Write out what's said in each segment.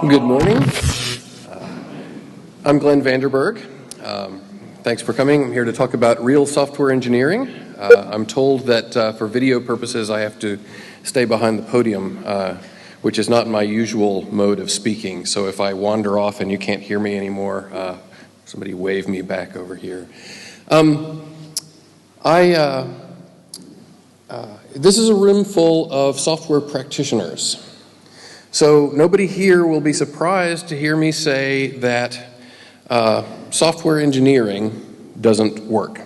Good morning. I'm Glenn Vanderburg. Thanks for coming. I'm here to talk about real software engineering. I'm told that for video purposes I have to stay behind the podium, which is not my usual mode of speaking. So if I wander off and you can't hear me anymore, somebody wave me back over here. This is a room full of software practitioners. So nobody here will be surprised to hear me say that software engineering doesn't work.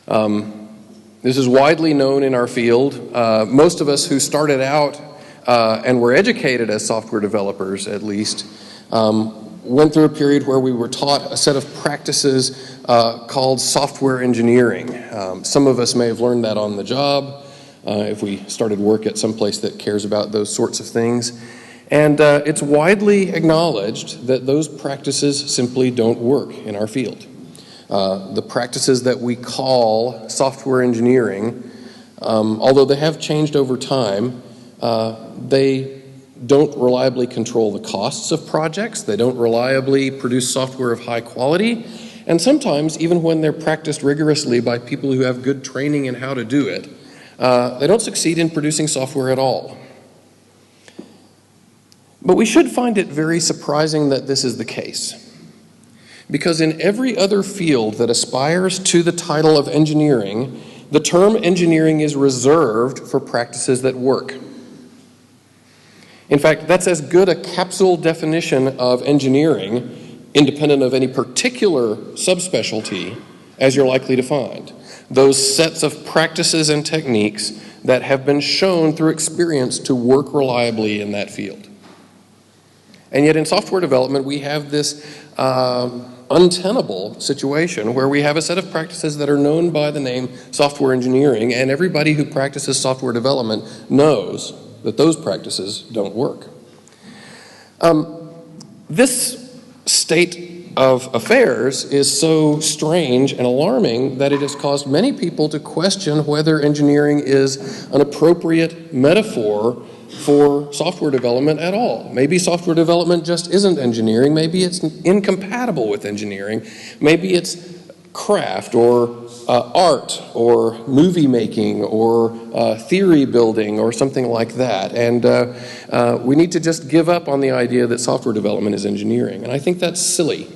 This is widely known in our field. Most of us who started out and were educated as software developers, at least, went through a period where we were taught a set of practices called software engineering. Some of us may have learned that on the job. If we started work at some place that cares about those sorts of things. And it's widely acknowledged that those practices simply don't work in our field. The practices that we call software engineering, although they have changed over time, they don't reliably control the costs of projects, they don't reliably produce software of high quality, and sometimes, even when they're practiced rigorously by people who have good training in how to do it, they don't succeed in producing software at all. But we should find it very surprising that this is the case. Because in every other field that aspires to the title of engineering, the term engineering is reserved for practices that work. In fact, that's as good a capsule definition of engineering, independent of any particular subspecialty, as you're likely to find. Those sets of practices and techniques that have been shown through experience to work reliably in that field. And yet in software development, we have this untenable situation where we have a set of practices that are known by the name software engineering, and everybody who practices software development knows that those practices don't work. This state of affairs is so strange and alarming that it has caused many people to question whether engineering is an appropriate metaphor for software development at all. Maybe software development just isn't engineering. Maybe it's incompatible with engineering. Maybe it's craft or art or movie making or theory building or something like that. And we need to just give up on the idea that software development is engineering. And I think that's silly.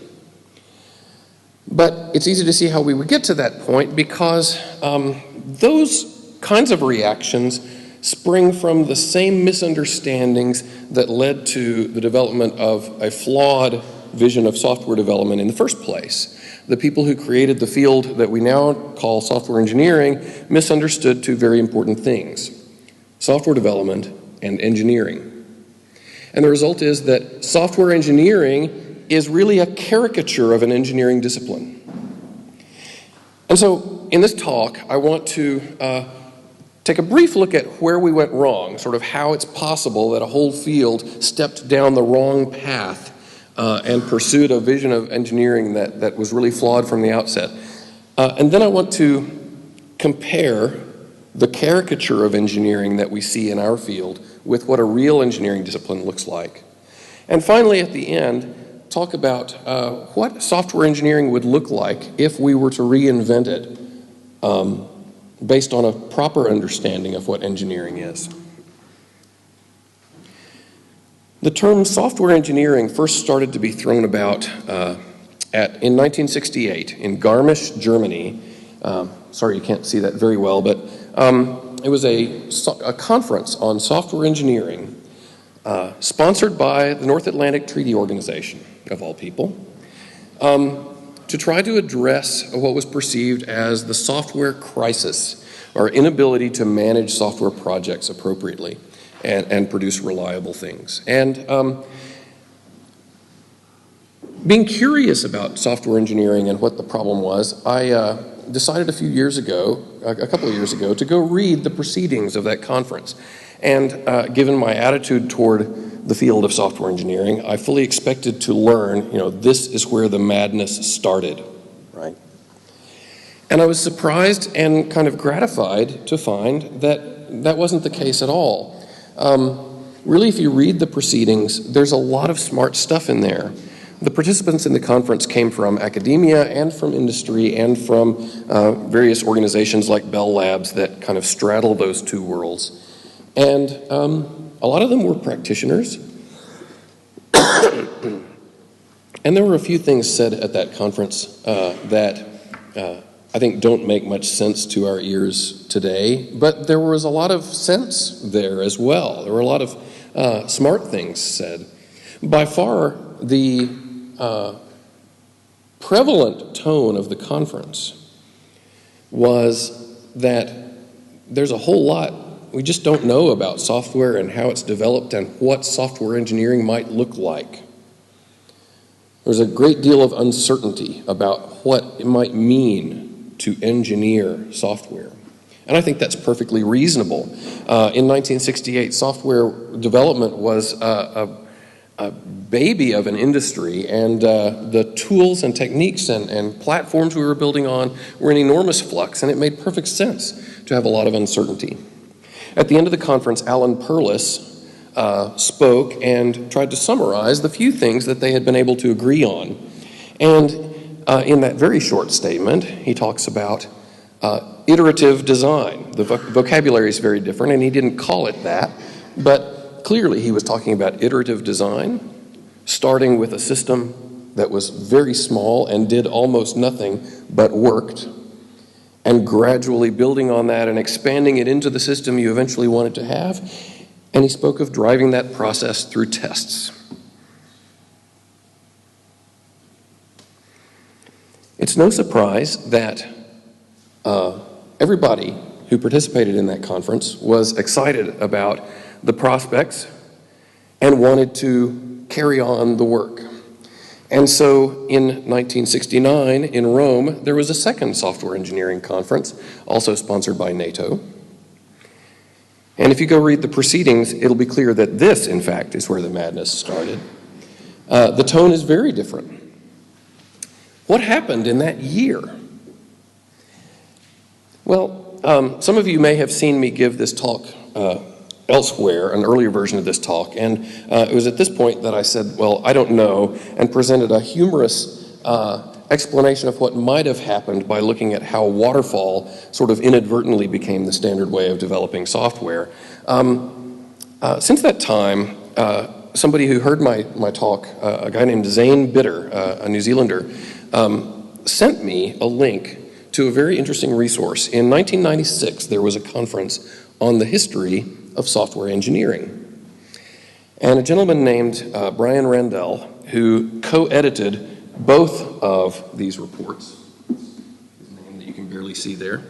But it's easy to see how we would get to that point because those kinds of reactions spring from the same misunderstandings that led to the development of a flawed vision of software development in the first place. The people who created the field that we now call software engineering misunderstood two very important things: software development and engineering. And the result is that software engineering is really a caricature of an engineering discipline. And so in this talk, I want to take a brief look at where we went wrong, sort of how it's possible that a whole field stepped down the wrong path and pursued a vision of engineering that was really flawed from the outset. And then I want to compare the caricature of engineering that we see in our field with what a real engineering discipline looks like. And finally, at the end, talk about what software engineering would look like if we were to reinvent it based on a proper understanding of what engineering is. The term software engineering first started to be thrown about in 1968 in Garmisch, Germany. Sorry you can't see that very well, but it was a conference on software engineering sponsored by the North Atlantic Treaty Organization, of all people, to try to address what was perceived as the software crisis, or inability to manage software projects appropriately and produce reliable things. And being curious about software engineering and what the problem was, I decided a couple of years ago, to go read the proceedings of that conference. And given my attitude toward the field of software engineering, I fully expected to learn, this is where the madness started, right? And I was surprised and kind of gratified to find that that wasn't the case at all. really, if you read the proceedings, there's a lot of smart stuff in there. The participants in the conference came from academia and from industry and from various organizations like Bell Labs that kind of straddle those two worlds. And a lot of them were practitioners. And there were a few things said at that conference that I think don't make much sense to our ears today, but there was a lot of sense there as well. There were a lot of smart things said. By far, the prevalent tone of the conference was that there's a whole lot we just don't know about software and how it's developed and what software engineering might look like. There's a great deal of uncertainty about what it might mean to engineer software. And I think that's perfectly reasonable. In 1968, software development was a baby of an industry, and the tools and techniques and platforms we were building on were in enormous flux, and it made perfect sense to have a lot of uncertainty. At the end of the conference, Alan Perlis spoke and tried to summarize the few things that they had been able to agree on. And in that very short statement, he talks about iterative design. The vocabulary is very different, and he didn't call it that, but clearly he was talking about iterative design, starting with a system that was very small and did almost nothing but worked, and gradually building on that and expanding it into the system you eventually wanted to have. And he spoke of driving that process through tests. It's no surprise that everybody who participated in that conference was excited about the prospects and wanted to carry on the work. And so in 1969 in Rome, there was a second software engineering conference, also sponsored by NATO. And if you go read the proceedings, it'll be clear that this, in fact, is where the madness started. The tone is very different. What happened in that year? Well, some of you may have seen me give this talk elsewhere, an earlier version of this talk, and it was at this point that I said, well, I don't know, and presented a humorous explanation of what might have happened by looking at how waterfall sort of inadvertently became the standard way of developing software. Since that time, somebody who heard my talk, a guy named Zane Bitter, a New Zealander, sent me a link to a very interesting resource. In 1996, there was a conference on the history of software engineering. And a gentleman named Brian Randell, who co-edited both of these reports, his name that you can barely see there,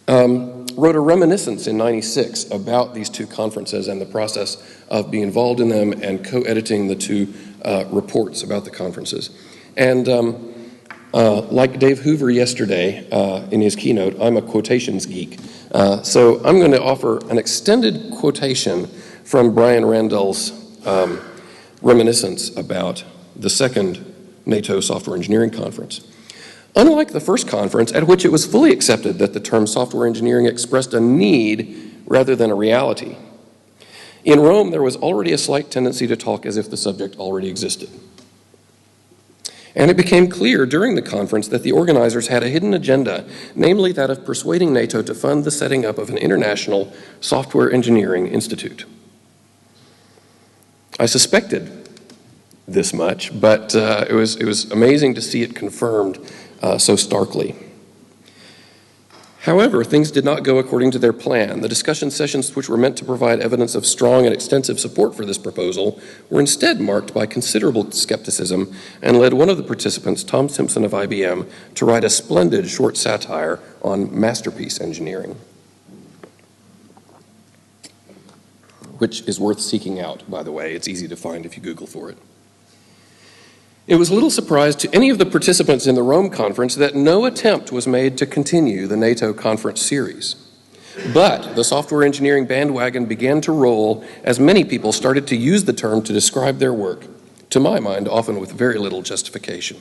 wrote a reminiscence in 96 about these two conferences and the process of being involved in them and co-editing the two reports about the conferences. And like Dave Hoover yesterday in his keynote, I'm a quotations geek. So I'm going to offer an extended quotation from Brian Randell's reminiscence about the second NATO Software Engineering Conference. Unlike the first conference, at which it was fully accepted that the term software engineering expressed a need rather than a reality, in Rome there was already a slight tendency to talk as if the subject already existed. And it became clear during the conference that the organizers had a hidden agenda, namely that of persuading NATO to fund the setting up of an international software engineering institute. I suspected this much, but it was amazing to see it confirmed so starkly. However, things did not go according to their plan. The discussion sessions, which were meant to provide evidence of strong and extensive support for this proposal, were instead marked by considerable skepticism and led one of the participants, Tom Simpson of IBM, to write a splendid short satire on masterpiece engineering, which is worth seeking out, by the way. It's easy to find if you Google for it. It was little surprise to any of the participants in the Rome conference that no attempt was made to continue the NATO conference series. But the software engineering bandwagon began to roll as many people started to use the term to describe their work, to my mind, often with very little justification.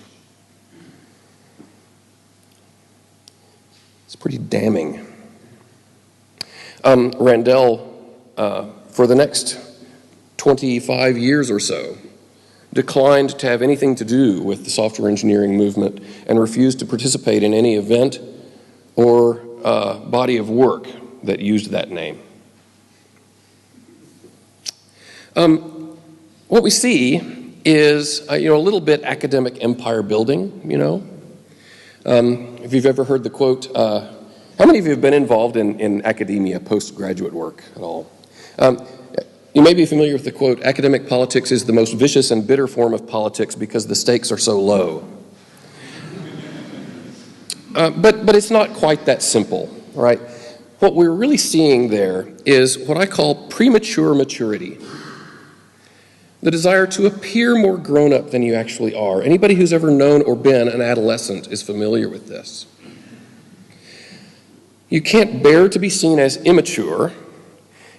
It's pretty damning. Randell, for the next 25 years or so, declined to have anything to do with the software engineering movement and refused to participate in any event or body of work that used that name. What we see is, a little bit academic empire building, If you've ever heard the quote, how many of you have been involved in academia, postgraduate work at all? You may be familiar with the quote, academic politics is the most vicious and bitter form of politics because the stakes are so low. But it's not quite that simple, right? What we're really seeing there is what I call premature maturity. The desire to appear more grown up than you actually are. Anybody who's ever known or been an adolescent is familiar with this. You can't bear to be seen as immature,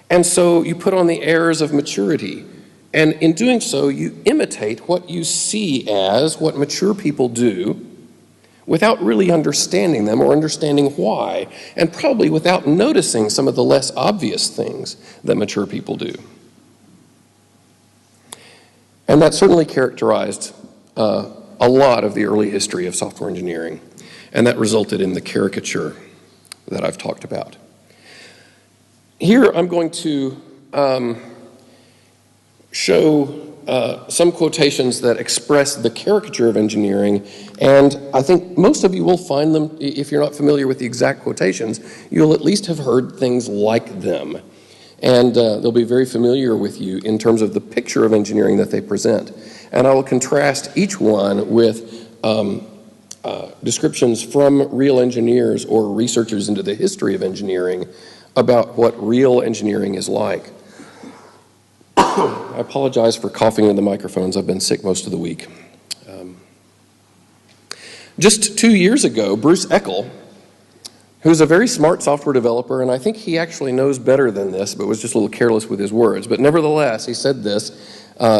and so you put on the airs of maturity. And in doing so, you imitate what you see as what mature people do without really understanding them or understanding why, and probably without noticing some of the less obvious things that mature people do. And that certainly characterized a lot of the early history of software engineering, and that resulted in the caricature that I've talked about. Here I'm going to show some quotations that express the caricature of engineering, and I think most of you will find them, if you're not familiar with the exact quotations, you'll at least have heard things like them. And they'll be very familiar with you in terms of the picture of engineering that they present. And I will contrast each one with descriptions from real engineers or researchers into the history of engineering about what real engineering is like. I apologize for coughing in the microphones. I've been sick most of the week. Just 2 years ago, Bruce Eckel, who's a very smart software developer, and I think he actually knows better than this, but was just a little careless with his words. But nevertheless, he said this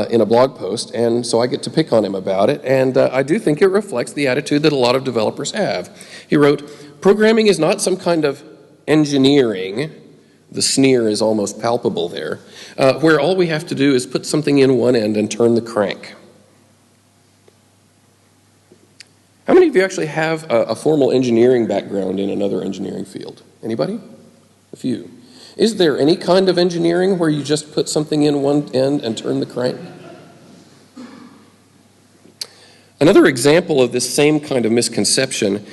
in a blog post, and so I get to pick on him about it, and I do think it reflects the attitude that a lot of developers have. He wrote, "Programming is not some kind of engineering," the sneer is almost palpable there, "where all we have to do is put something in one end and turn the crank." How many of you actually have a formal engineering background in another engineering field? Anybody? A few. Is there any kind of engineering where you just put something in one end and turn the crank? Another example of this same kind of misconception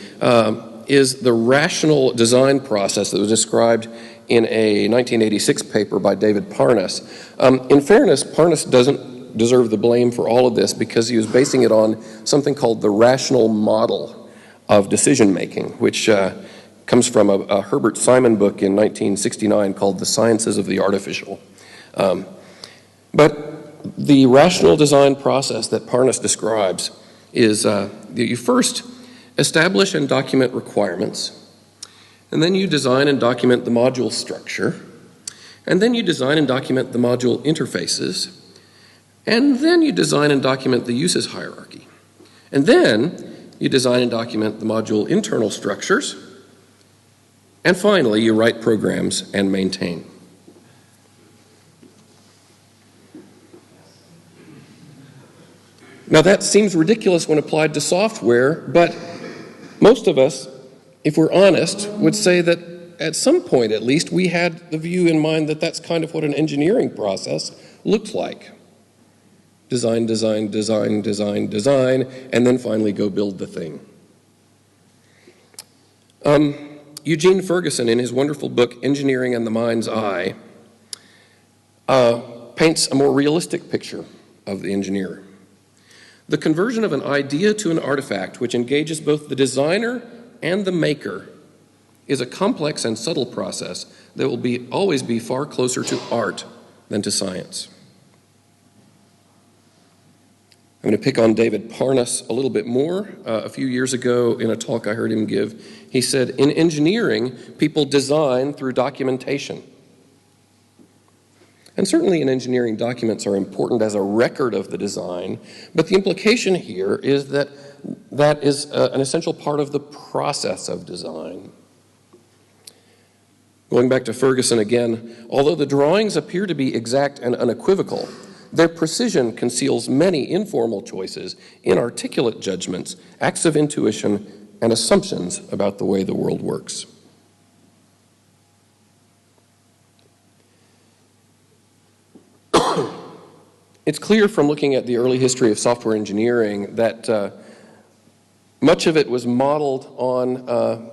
is the rational design process that was described in a 1986 paper by David Parnas. In fairness, Parnas doesn't deserve the blame for all of this because he was basing it on something called the rational model of decision making, which comes from a Herbert Simon book in 1969 called The Sciences of the Artificial. But the rational design process that Parnas describes is that you first establish and document requirements, and then you design and document the module structure, and then you design and document the module interfaces, and then you design and document the uses hierarchy. And then you design and document the module internal structures. And finally, you write programs and maintain. Now that seems ridiculous when applied to software, but most of us, if we're honest, would say that at some point at least we had the view in mind that that's kind of what an engineering process looked like. Design, design, design, design, design, and then finally go build the thing. Eugene Ferguson, in his wonderful book, Engineering and the Mind's Eye, paints a more realistic picture of the engineer. The conversion of an idea to an artifact which engages both the designer and the maker is a complex and subtle process that will always be far closer to art than to science. I'm going to pick on David Parnas a little bit more. A few years ago in a talk I heard him give, he said, in engineering, people design through documentation. And certainly in engineering, documents are important as a record of the design, but the implication here is that that is an essential part of the process of design. Going back to Ferguson again, although the drawings appear to be exact and unequivocal, their precision conceals many informal choices, inarticulate judgments, acts of intuition, and assumptions about the way the world works. It's clear from looking at the early history of software engineering that much of it was modeled on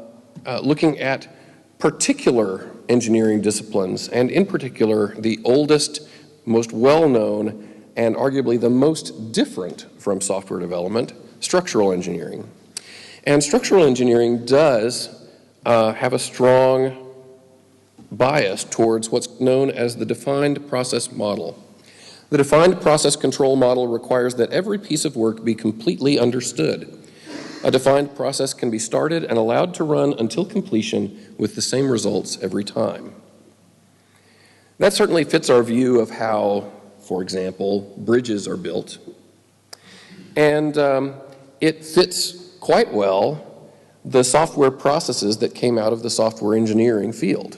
looking at particular engineering disciplines, and in particular, the oldest, most well-known, and arguably the most different from software development, structural engineering. And structural engineering does have a strong bias towards what's known as the defined process model. The defined process control model requires that every piece of work be completely understood. A defined process can be started and allowed to run until completion with the same results every time. That certainly fits our view of how, for example, bridges are built. And it fits quite well the software processes that came out of the software engineering field.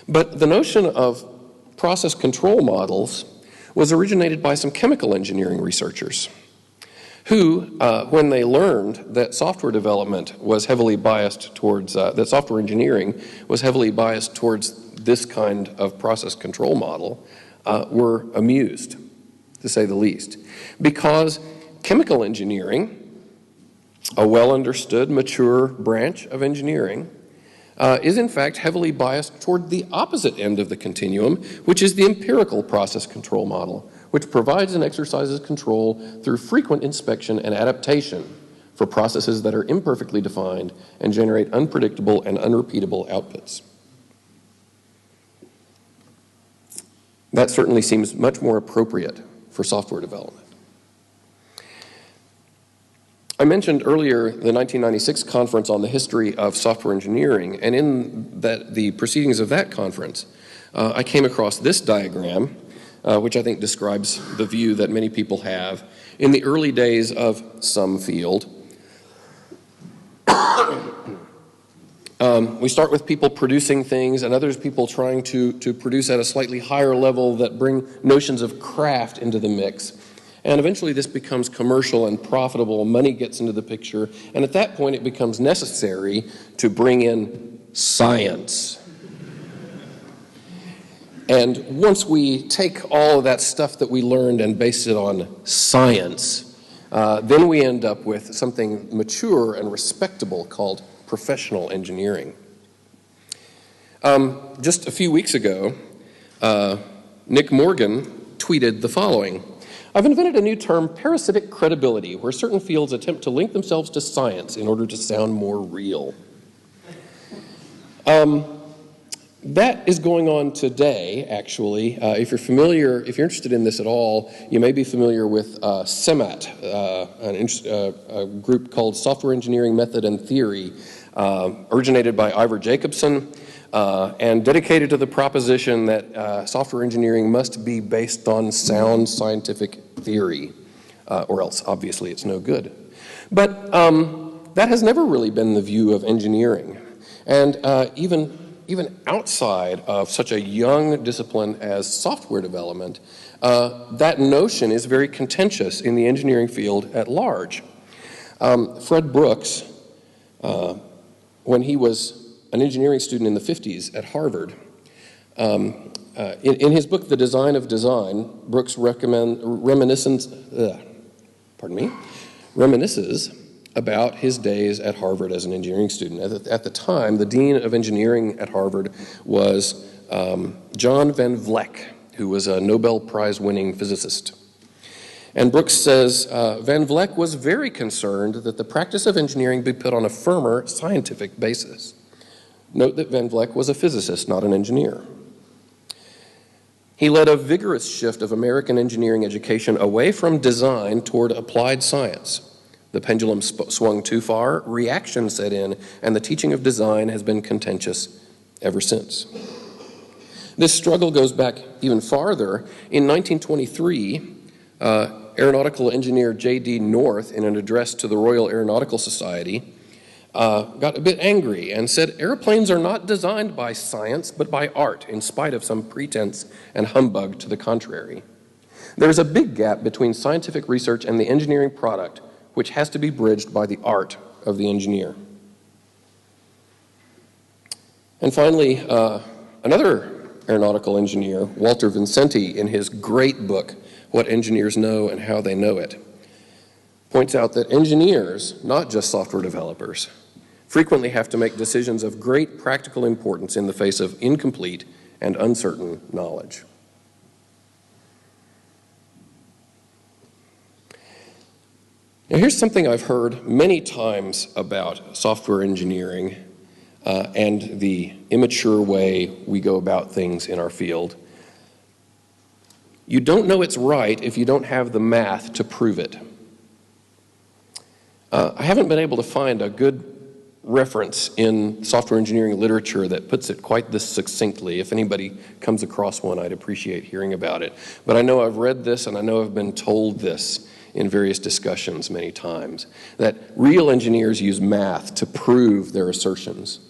But the notion of process control models was originated by some chemical engineering researchers who, when they learned that software development was heavily biased towards, that software engineering was heavily biased towards this kind of process control model, were amused, to say the least. Because chemical engineering, a well-understood, mature branch of engineering, is in fact heavily biased toward the opposite end of the continuum, which is the empirical process control model, which provides and exercises control through frequent inspection and adaptation for processes that are imperfectly defined and generate unpredictable and unrepeatable outputs. That certainly seems much more appropriate for software development. I mentioned earlier the 1996 conference on the history of software engineering, and in the proceedings of that conference, I came across this diagram, which I think describes the view that many people have. In the early days of some field, we start with people producing things and others people trying to produce at a slightly higher level that bring notions of craft into the mix. And eventually this becomes commercial and profitable, money gets into the picture, and at that point it becomes necessary to bring in science. And once we take all of that stuff that we learned and base it on science, then we end up with something mature and respectable called professional engineering. Just a few weeks ago, Nick Morgan tweeted the following: "I've invented a new term, parasitic credibility, where certain fields attempt to link themselves to science in order to sound more real." That is going on today, actually. If you're interested in this at all, you may be familiar with SEMAT, a group called Software Engineering Method and Theory, originated by Ivor Jacobson, and dedicated to the proposition that software engineering must be based on sound scientific theory, or else obviously it's no good. But that has never really been the view of engineering. And even outside of such a young discipline as software development, that notion is very contentious in the engineering field at large. Fred Brooks, when he was an engineering student in the 50s at Harvard, in his book, The Design of Design, Brooks reminisces about his days at Harvard as an engineering student. At the time, the dean of engineering at Harvard was John Van Vleck, who was a Nobel Prize-winning physicist. And Brooks says, Van Vleck was very concerned that the practice of engineering be put on a firmer scientific basis. Note that Van Vleck was a physicist, not an engineer. He led a vigorous shift of American engineering education away from design toward applied science. The pendulum swung too far, reaction set in, and the teaching of design has been contentious ever since. This struggle goes back even farther. In 1923, aeronautical engineer J.D. North, in an address to the Royal Aeronautical Society, got a bit angry and said airplanes are not designed by science but by art, in spite of some pretense and humbug to the contrary. There's a big gap between scientific research and the engineering product, which has to be bridged by the art of the engineer. And finally, another aeronautical engineer, Walter Vincenti, in his great book, What Engineers Know and How They Know It, points out that engineers, not just software developers, frequently have to make decisions of great practical importance in the face of incomplete and uncertain knowledge. Now, here's something I've heard many times about software engineering and the immature way we go about things in our field. You don't know it's right if you don't have the math to prove it. I haven't been able to find a good reference in software engineering literature that puts it quite this succinctly. If anybody comes across one, I'd appreciate hearing about it. But I know I've read this and I know I've been told this in various discussions many times, that real engineers use math to prove their assertions.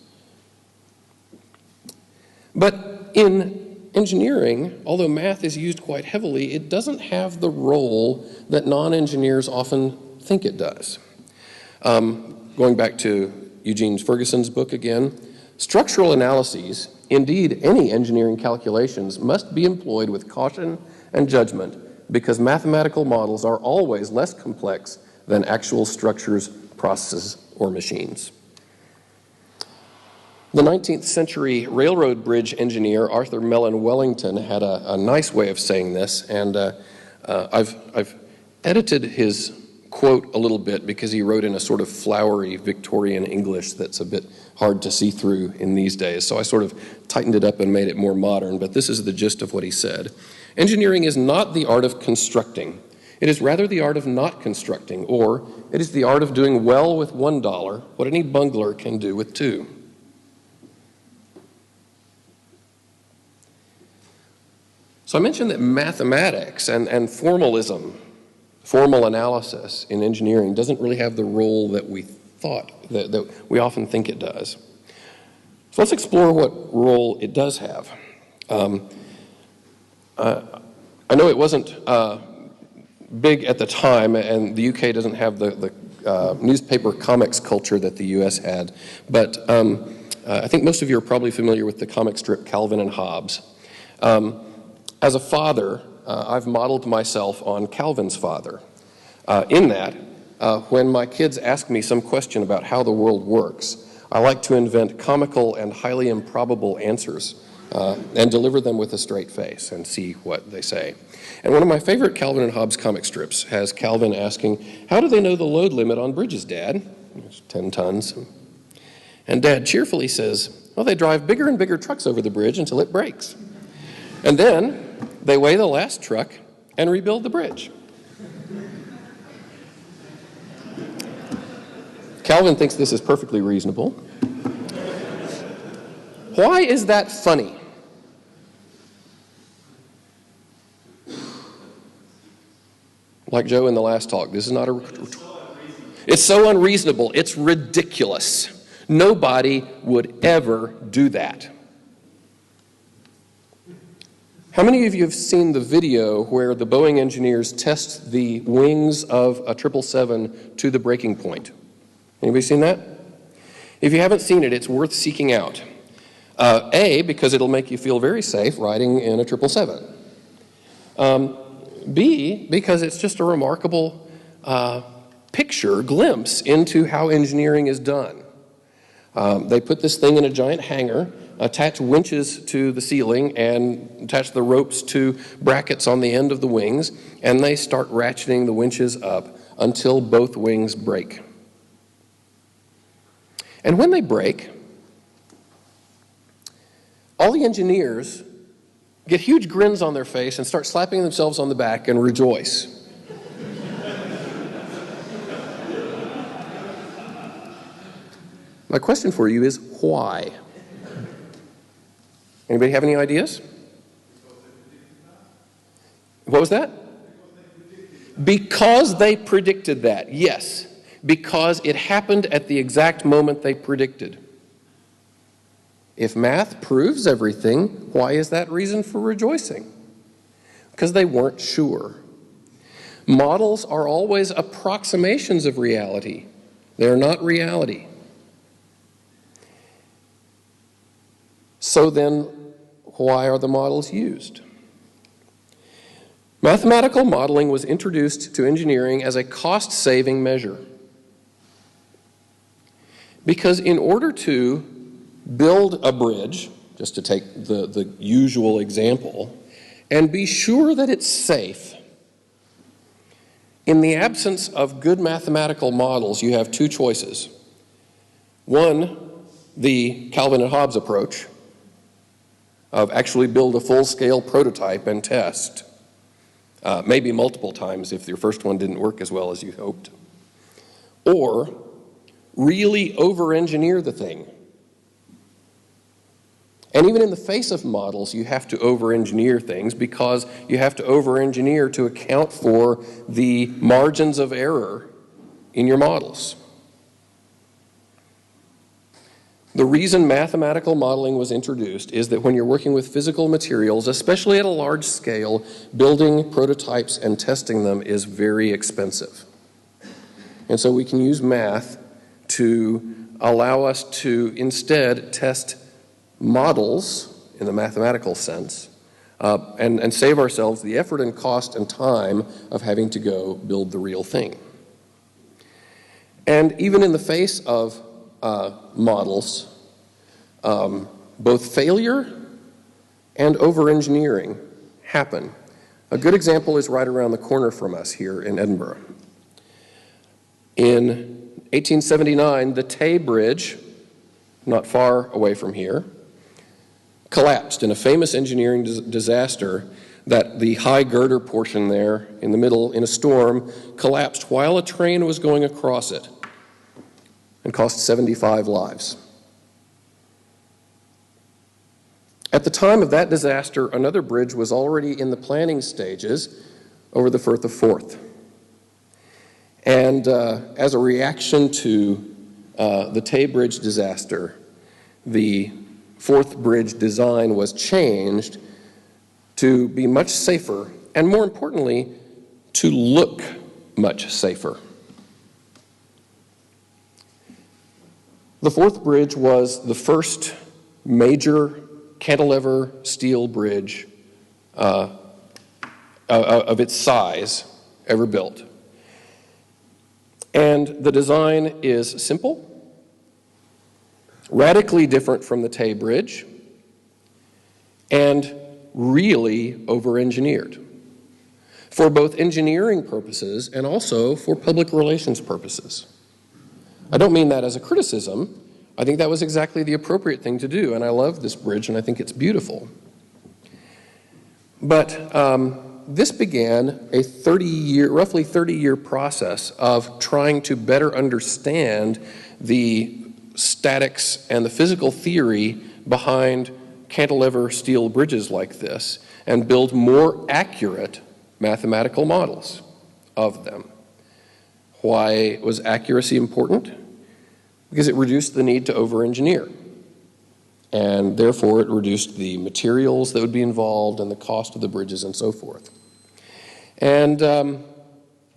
But in engineering, although math is used quite heavily, it doesn't have the role that non-engineers often think it does. Going back to Eugene Ferguson's book again, structural analyses, indeed any engineering calculations, must be employed with caution and judgment because mathematical models are always less complex than actual structures, processes, or machines. The 19th century railroad bridge engineer Arthur Mellon Wellington had a nice way of saying this, and I've edited his quote a little bit because he wrote in a sort of flowery Victorian English that's a bit hard to see through in these days. So I sort of tightened it up and made it more modern, but this is the gist of what he said. Engineering is not the art of constructing. It is rather the art of not constructing, or it is the art of doing well with $1 what any bungler can do with $2. So I mentioned that mathematics and formalism, formal analysis in engineering doesn't really have the role that we thought, that we often think it does. So let's explore what role it does have. I know it wasn't big at the time, and the UK doesn't have the newspaper comics culture that the US had, but I think most of you are probably familiar with the comic strip Calvin and Hobbes. As a father, I've modeled myself on Calvin's father. In that, when my kids ask me some question about how the world works, I like to invent comical and highly improbable answers and deliver them with a straight face and see what they say. And one of my favorite Calvin and Hobbes comic strips has Calvin asking, "How do they know the load limit on bridges, Dad?" It's 10 tons. And Dad cheerfully says, "Well, they drive bigger and bigger trucks over the bridge until it breaks. And then they weigh the last truck and rebuild the bridge." Calvin thinks this is perfectly reasonable. Why is that funny? Like Joe in the last talk, this is not a... It's so unreasonable. It's ridiculous. Nobody would ever do that. How many of you have seen the video where the Boeing engineers test the wings of a 777 to the breaking point? Anybody seen that? If you haven't seen it, it's worth seeking out. A, because it'll make you feel very safe riding in a 777. B, because it's just a remarkable glimpse into how engineering is done. They put this thing in a giant hangar, attach winches to the ceiling, and attach the ropes to brackets on the end of the wings, and they start ratcheting the winches up until both wings break. And when they break, all the engineers get huge grins on their face and start slapping themselves on the back and rejoice. My question for you is, why? Anybody have any ideas? What was that? Because they predicted that, yes. because it happened at the exact moment they predicted. If math proves everything, why is that reason for rejoicing? Because they weren't sure. Models are always approximations of reality. They're not reality. So then, why are the models used? Mathematical modeling was introduced to engineering as a cost-saving measure. Because in order to build a bridge, just to take the usual example, and be sure that it's safe, in the absence of good mathematical models, you have two choices. One, the Calvin and Hobbes approach of actually build a full-scale prototype and test, maybe multiple times if your first one didn't work as well as you hoped. Or really over-engineer the thing. And even in the face of models, you have to over-engineer things because you have to over-engineer to account for the margins of error in your models. The reason mathematical modeling was introduced is that when you're working with physical materials, especially at a large scale, building prototypes and testing them is very expensive. And so we can use math to allow us to instead test models in the mathematical sense and save ourselves the effort and cost and time of having to go build the real thing. And even in the face of models, both failure and over-engineering happen. A good example is right around the corner from us here in Edinburgh. In 1879, the Tay Bridge, not far away from here, collapsed in a famous engineering disaster that the high girder portion there in the middle in a storm collapsed while a train was going across it and cost 75 lives. At the time of that disaster, another bridge was already in the planning stages over the Firth of Forth. And as a reaction to the Tay Bridge disaster, the Forth Bridge design was changed to be much safer, and more importantly, to look much safer. The Forth Bridge was the first major cantilever steel bridge of its size ever built. And the design is simple, radically different from the Tay Bridge, and really over-engineered for both engineering purposes and also for public relations purposes. I don't mean that as a criticism. I think that was exactly the appropriate thing to do, and I love this bridge, and I think it's beautiful. But this began a roughly 30-year process of trying to better understand the statics and the physical theory behind cantilever steel bridges like this and build more accurate mathematical models of them. Why was accuracy important? Because it reduced the need to over-engineer. And therefore, it reduced the materials that would be involved and the cost of the bridges and so forth. And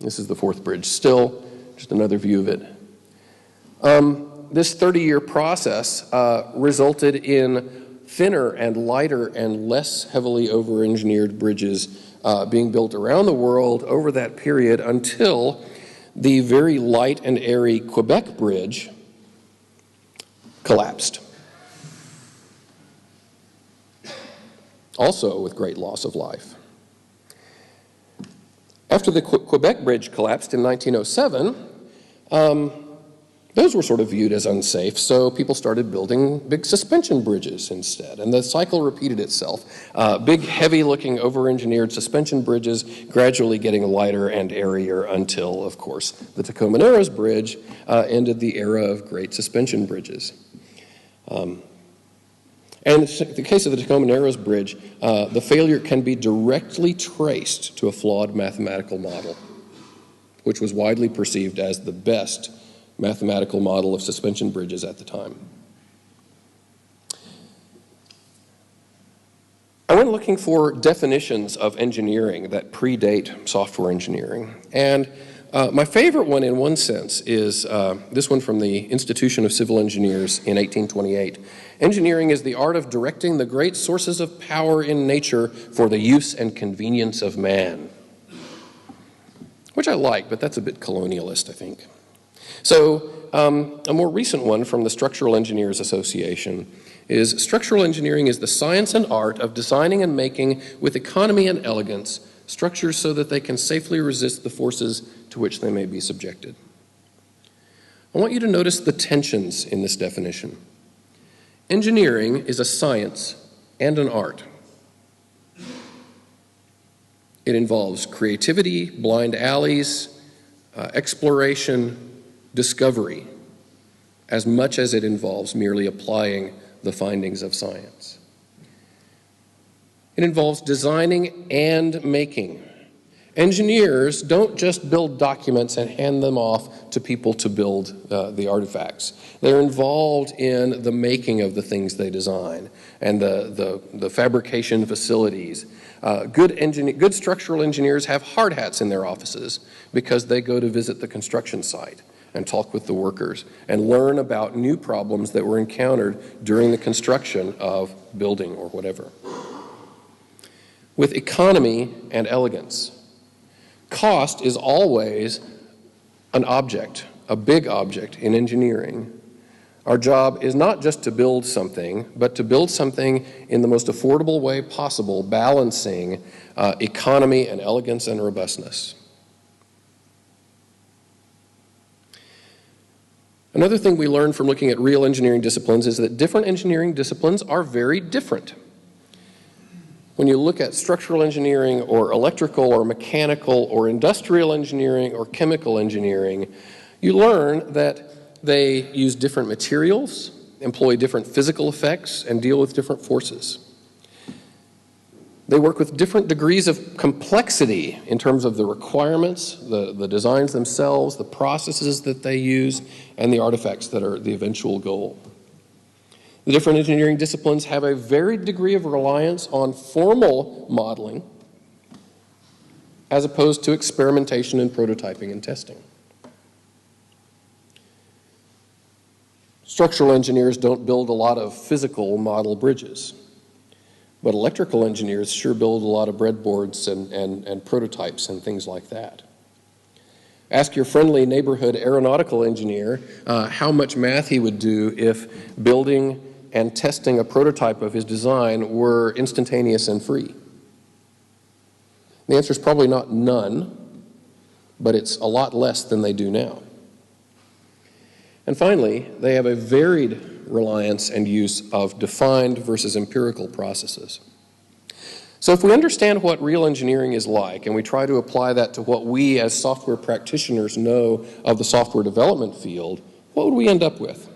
this is the Forth Bridge still, just another view of it. This 30-year process resulted in thinner and lighter and less heavily over-engineered bridges being built around the world over that period until the very light and airy Quebec Bridge collapsed. Also with great loss of life. After the Quebec Bridge collapsed in 1907, those were sort of viewed as unsafe, so people started building big suspension bridges instead, and the cycle repeated itself. Big, heavy-looking, over-engineered suspension bridges gradually getting lighter and airier until, of course, the Tacoma Narrows Bridge ended the era of great suspension bridges. And in the case of the Tacoma Narrows Bridge, the failure can be directly traced to a flawed mathematical model. which was widely perceived as the best mathematical model of suspension bridges at the time. I went looking for definitions of engineering that predate software engineering, and my favorite one in one sense is this one from the Institution of Civil Engineers in 1828. Engineering is the art of directing the great sources of power in nature for the use and convenience of man. Which I like, but that's a bit colonialist, I think. So a more recent one from the Structural Engineers Association is structural engineering is the science and art of designing and making with economy and elegance structures so that they can safely resist the forces to which they may be subjected. I want you to notice the tensions in this definition. Engineering is a science and an art. It involves creativity, blind alleys, exploration, discovery, as much as it involves merely applying the findings of science. It involves designing and making. Engineers don't just build documents and hand them off to people to build the artifacts. They're involved in the making of the things they design and the fabrication facilities. Good structural engineers have hard hats in their offices because they go to visit the construction site and talk with the workers and learn about new problems that were encountered during the construction of building or whatever. With economy and elegance, cost is always an object, a big object in engineering. Our job is not just to build something, but to build something in the most affordable way possible, balancing economy and elegance and robustness. Another thing we learned from looking at real engineering disciplines is that different engineering disciplines are very different. When you look at structural engineering or electrical or mechanical or industrial engineering or chemical engineering, you learn that they use different materials, employ different physical effects, and deal with different forces. They work with different degrees of complexity in terms of the requirements, the designs themselves, the processes that they use, and the artifacts that are the eventual goal. The different engineering disciplines have a varied degree of reliance on formal modeling as opposed to experimentation and prototyping and testing. Structural engineers don't build a lot of physical model bridges, but electrical engineers sure build a lot of breadboards and prototypes and things like that. Ask your friendly neighborhood aeronautical engineer how much math he would do if building and testing a prototype of his design were instantaneous and free. The answer is probably not none, but it's a lot less than they do now. And finally, they have a varied reliance and use of defined versus empirical processes. So if we understand what real engineering is like and we try to apply that to what we as software practitioners know of the software development field, what would we end up with?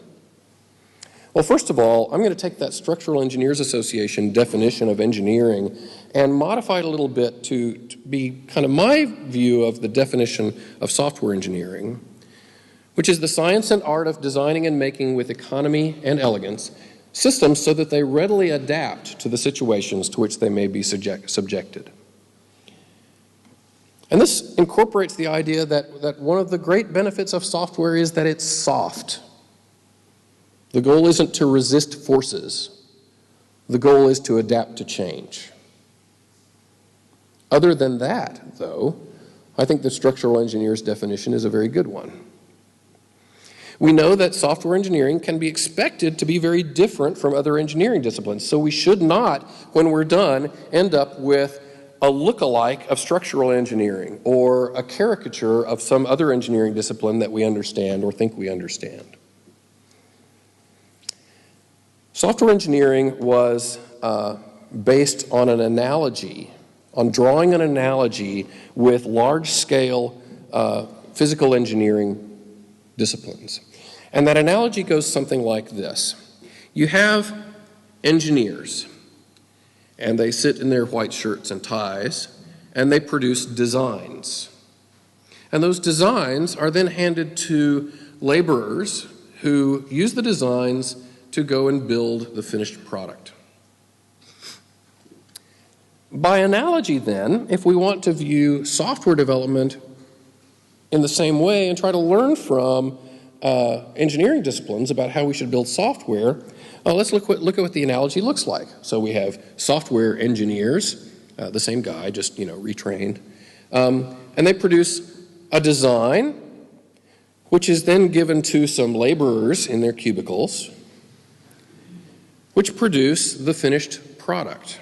Well, first of all, I'm going to take that Structural Engineers Association definition of engineering and modify it a little bit to be kind of my view of the definition of software engineering, which is the science and art of designing and making with economy and elegance systems so that they readily adapt to the situations to which they may be subjected. And this incorporates the idea that one of the great benefits of software is that it's soft. The goal isn't to resist forces. The goal is to adapt to change. Other than that, though, I think the structural engineer's definition is a very good one. We know that software engineering can be expected to be very different from other engineering disciplines, so we should not, when we're done, end up with a look-alike of structural engineering or a caricature of some other engineering discipline that we understand or think we understand. Software engineering was based on an analogy, on drawing an analogy with large-scale physical engineering disciplines. And that analogy goes something like this. You have engineers, and they sit in their white shirts and ties, and they produce designs. And those designs are then handed to laborers who use the designs to go and build the finished product. By analogy then, if we want to view software development in the same way and try to learn from engineering disciplines about how we should build software, let's look at what the analogy looks like. So we have software engineers, the same guy, just retrained, and they produce a design which is then given to some laborers in their cubicles, which produce the finished product.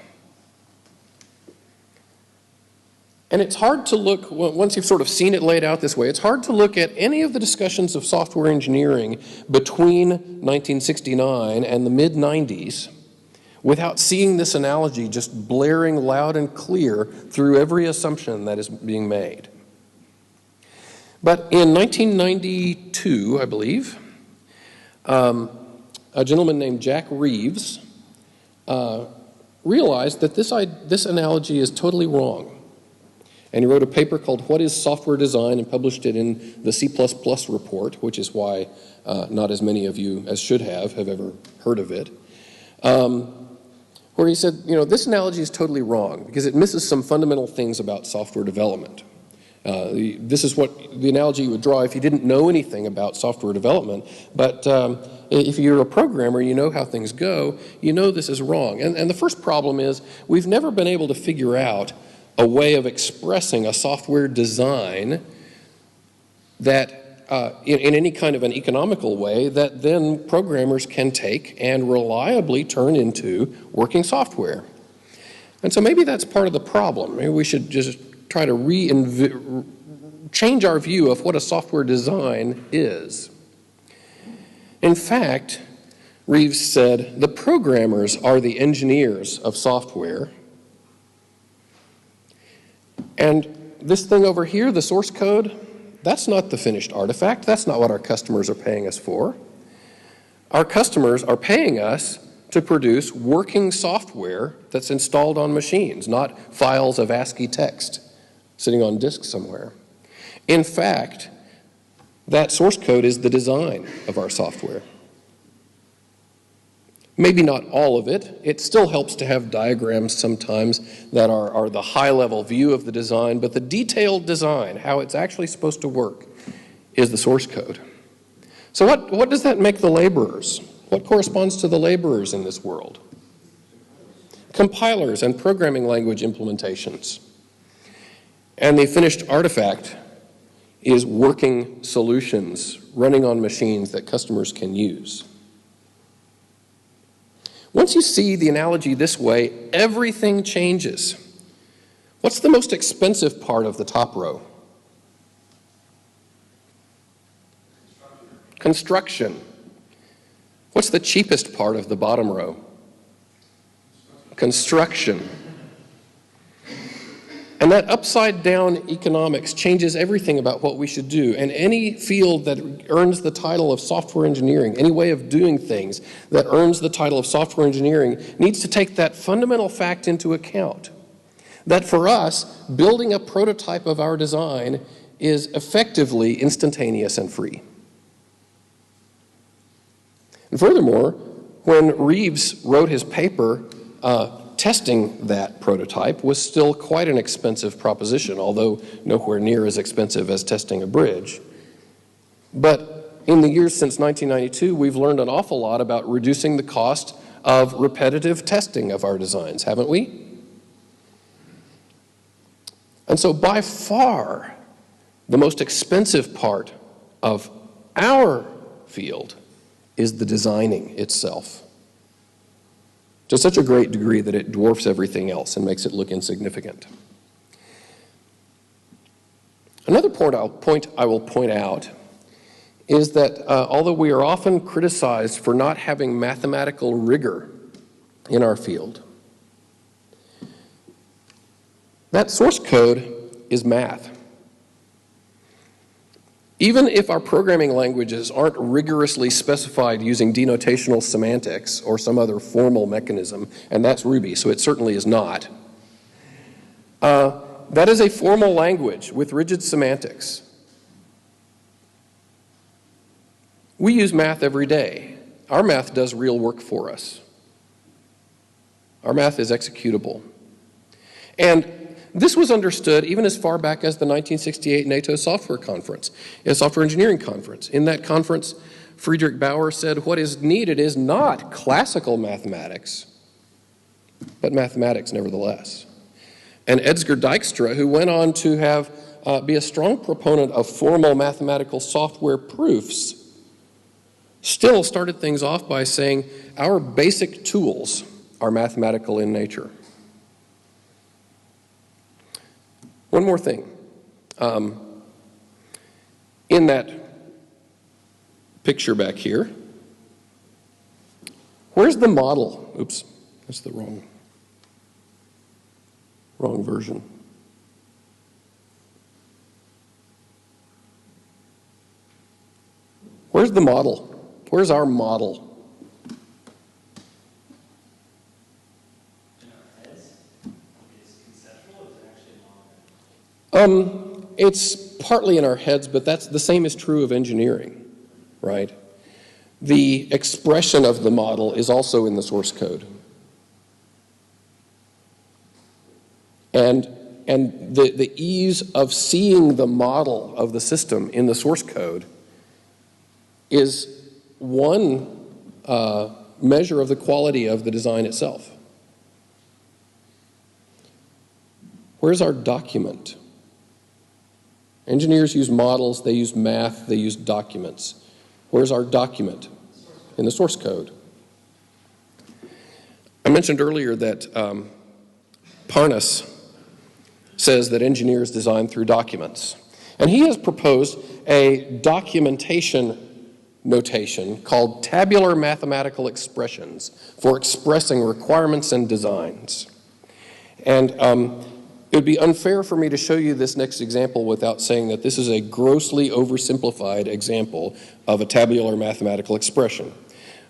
And it's hard to look, once you've sort of seen it laid out this way, it's hard to look at any of the discussions of software engineering between 1969 and the mid-90s without seeing this analogy just blaring loud and clear through every assumption that is being made. But in 1992, I believe, a gentleman named Jack Reeves realized that this analogy is totally wrong. And he wrote a paper called What is Software Design and published it in the C++ report, which is why not as many of you as should have ever heard of it, where he said, this analogy is totally wrong because it misses some fundamental things about software development. This is what the analogy you would draw if you didn't know anything about software development, but if you're a programmer, you know how things go, you know this is wrong. And the first problem is we've never been able to figure out a way of expressing a software design that in any kind of an economical way that then programmers can take and reliably turn into working software. And so maybe that's part of the problem. Maybe we should just try to change our view of what a software design is. In fact, Reeves said, the programmers are the engineers of software. And this thing over here, the source code, that's not the finished artifact. That's not what our customers are paying us for. Our customers are paying us to produce working software that's installed on machines, not files of ASCII text sitting on disk somewhere. In fact, that source code is the design of our software. Maybe not all of it. It still helps to have diagrams sometimes that are the high-level view of the design, but the detailed design, how it's actually supposed to work, is the source code. So what does that make the laborers? What corresponds to the laborers in this world? Compilers and programming language implementations. And the finished artifact is working solutions running on machines that customers can use. Once you see the analogy this way, everything changes. What's the most expensive part of the top row? Construction. What's the cheapest part of the bottom row? Construction. And that upside-down economics changes everything about what we should do. And any field that earns the title of software engineering, any way of doing things that earns the title of software engineering, needs to take that fundamental fact into account. That for us, building a prototype of our design is effectively instantaneous and free. And furthermore, when Reeves wrote his paper, testing that prototype was still quite an expensive proposition, although nowhere near as expensive as testing a bridge. But in the years since 1992, we've learned an awful lot about reducing the cost of repetitive testing of our designs, haven't we? And so by far, the most expensive part of our field is the designing itself, to such a great degree that it dwarfs everything else and makes it look insignificant. Another point I will point out is that although we are often criticized for not having mathematical rigor in our field, that source code is math. Even if our programming languages aren't rigorously specified using denotational semantics or some other formal mechanism, and that's Ruby, so it certainly is not, that is a formal language with rigid semantics. We use math every day. Our math does real work for us. Our math is executable. And this was understood even as far back as the 1968 NATO Software Conference, a software engineering conference. In that conference, Friedrich Bauer said what is needed is not classical mathematics, but mathematics nevertheless. And Edsger Dijkstra, who went on to be a strong proponent of formal mathematical software proofs, still started things off by saying our basic tools are mathematical in nature. One more thing. In that picture back here, where's the model? Oops, that's the wrong version. Where's the model? Where's our model? In our heads? It's conceptual, or is it actually a model? It's partly in our heads, but that's the same is true of engineering, right? The expression of the model is also in the source code. And the ease of seeing the model of the system in the source code is one measure of the quality of the design itself. Where's our document? Engineers use models, they use math, they use documents. Where's our document? In the source code. I mentioned earlier that Parnas says that engineers design through documents. And he has proposed a documentation notation called tabular mathematical expressions for expressing requirements and designs. And it would be unfair for me to show you this next example without saying that this is a grossly oversimplified example of a tabular mathematical expression.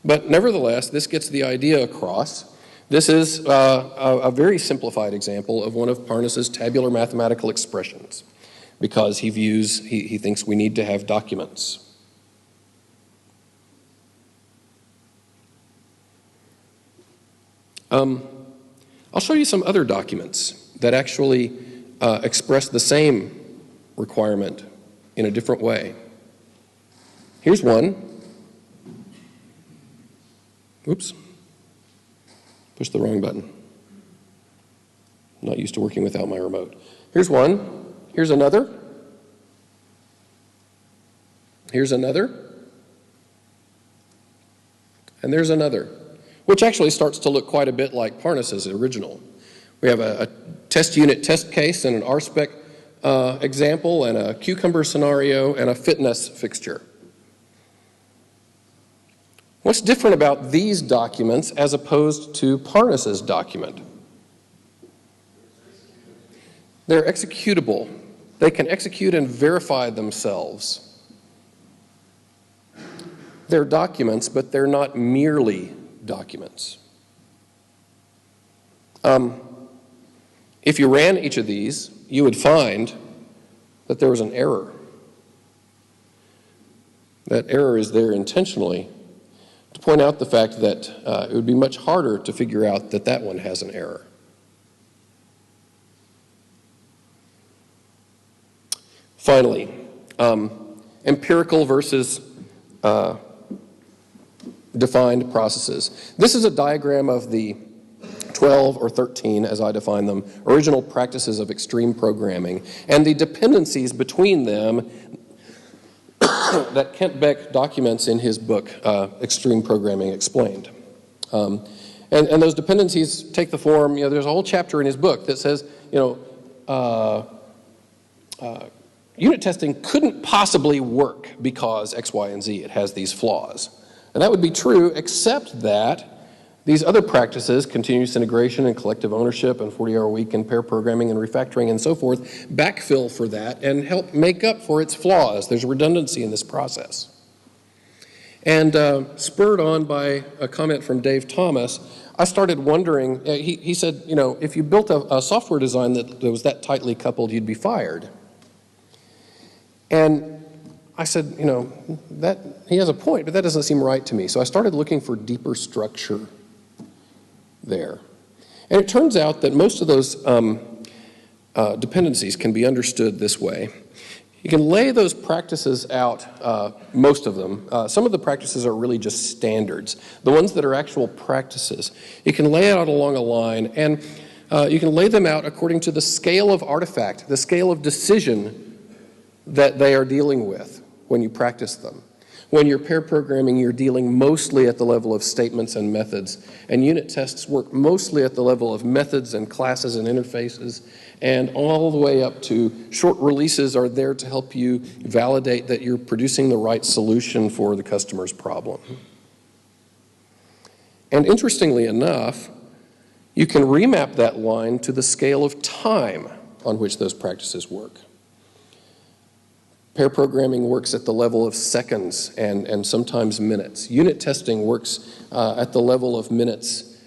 But nevertheless, this gets the idea across. This is a very simplified example of one of Parnas's tabular mathematical expressions because he thinks we need to have documents. I'll show you some other documents that actually express the same requirement in a different way. Here's one. Oops. Pushed the wrong button. I'm not used to working without my remote. Here's one. Here's another. Here's another. And there's another, which actually starts to look quite a bit like Parnas's original. We have a test unit test case and an RSpec example and a cucumber scenario and a fitness fixture. What's different about these documents as opposed to Parnas's document? They're executable. They can execute and verify themselves. They're documents, but they're not merely documents. If you ran each of these, you would find that there was an error. That error is there intentionally to point out the fact that it would be much harder to figure out that that one has an error. Finally, empirical versus defined processes. This is a diagram of the 12 or 13, as I define them, original practices of extreme programming, and the dependencies between them that Kent Beck documents in his book, Extreme Programming Explained. And those dependencies take the form, there's a whole chapter in his book that says, unit testing couldn't possibly work because X, Y, and Z. It has these flaws. And that would be true, except that these other practices, continuous integration and collective ownership and 40-hour week and pair programming and refactoring and so forth, backfill for that and help make up for its flaws. There's redundancy in this process. And spurred on by a comment from Dave Thomas, I started wondering, he said, if you built a software design that was that tightly coupled, you'd be fired. And I said, you know, that he has a point, but that doesn't seem right to me. So I started looking for deeper structure there. And it turns out that most of those dependencies can be understood this way. You can lay those practices out, most of them. Some of the practices are really just standards. The ones that are actual practices, you can lay out along a line, and you can lay them out according to the scale of artifact, the scale of decision that they are dealing with when you practice them. When you're pair programming, you're dealing mostly at the level of statements and methods, and unit tests work mostly at the level of methods and classes and interfaces, and all the way up to short releases are there to help you validate that you're producing the right solution for the customer's problem. And interestingly enough, you can remap that line to the scale of time on which those practices work. Pair programming works at the level of seconds and sometimes minutes. Unit testing works at the level of minutes.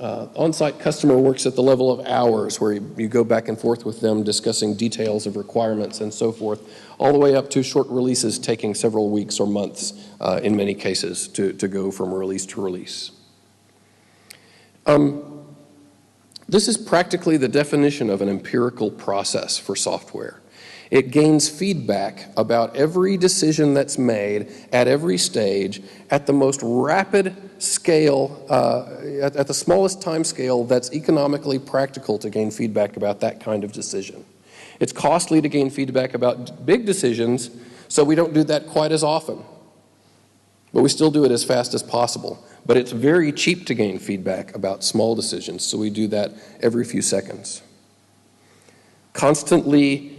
On-site customer works at the level of hours, where you go back and forth with them discussing details of requirements and so forth, all the way up to short releases taking several weeks or months in many cases to go from release to release. This is practically the definition of an empirical process for software. It gains feedback about every decision that's made at every stage at the most rapid scale, at the smallest time scale that's economically practical to gain feedback about that kind of decision. It's costly to gain feedback about big decisions, so we don't do that quite as often. But we still do it as fast as possible. But it's very cheap to gain feedback about small decisions, so we do that every few seconds. Constantly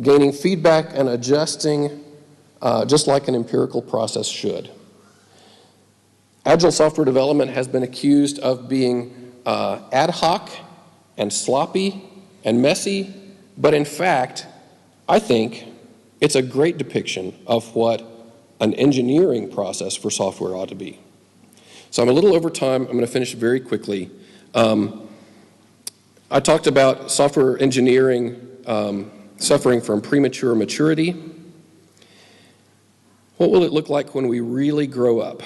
gaining feedback and adjusting just like an empirical process should. Agile software development has been accused of being ad hoc and sloppy and messy, but in fact, I think it's a great depiction of what an engineering process for software ought to be. So I'm a little over time. I'm going to finish very quickly. I talked about software engineering suffering from premature maturity. What will it look like when we really grow up?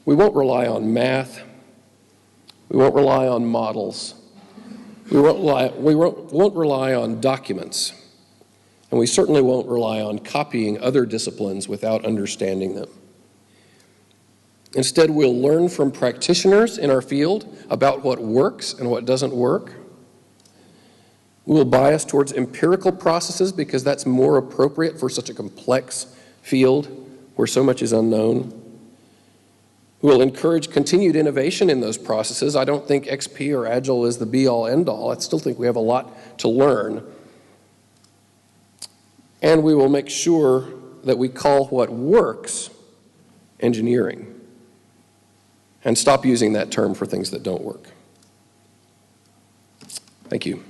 We won't rely on math. We won't rely on models. We won't rely on documents. And we certainly won't rely on copying other disciplines without understanding them. Instead, we'll learn from practitioners in our field about what works and what doesn't work. We'll bias towards empirical processes because that's more appropriate for such a complex field where so much is unknown. We'll encourage continued innovation in those processes. I don't think XP or Agile is the be-all, end-all. I still think we have a lot to learn. And we will make sure that we call what works engineering and stop using that term for things that don't work. Thank you.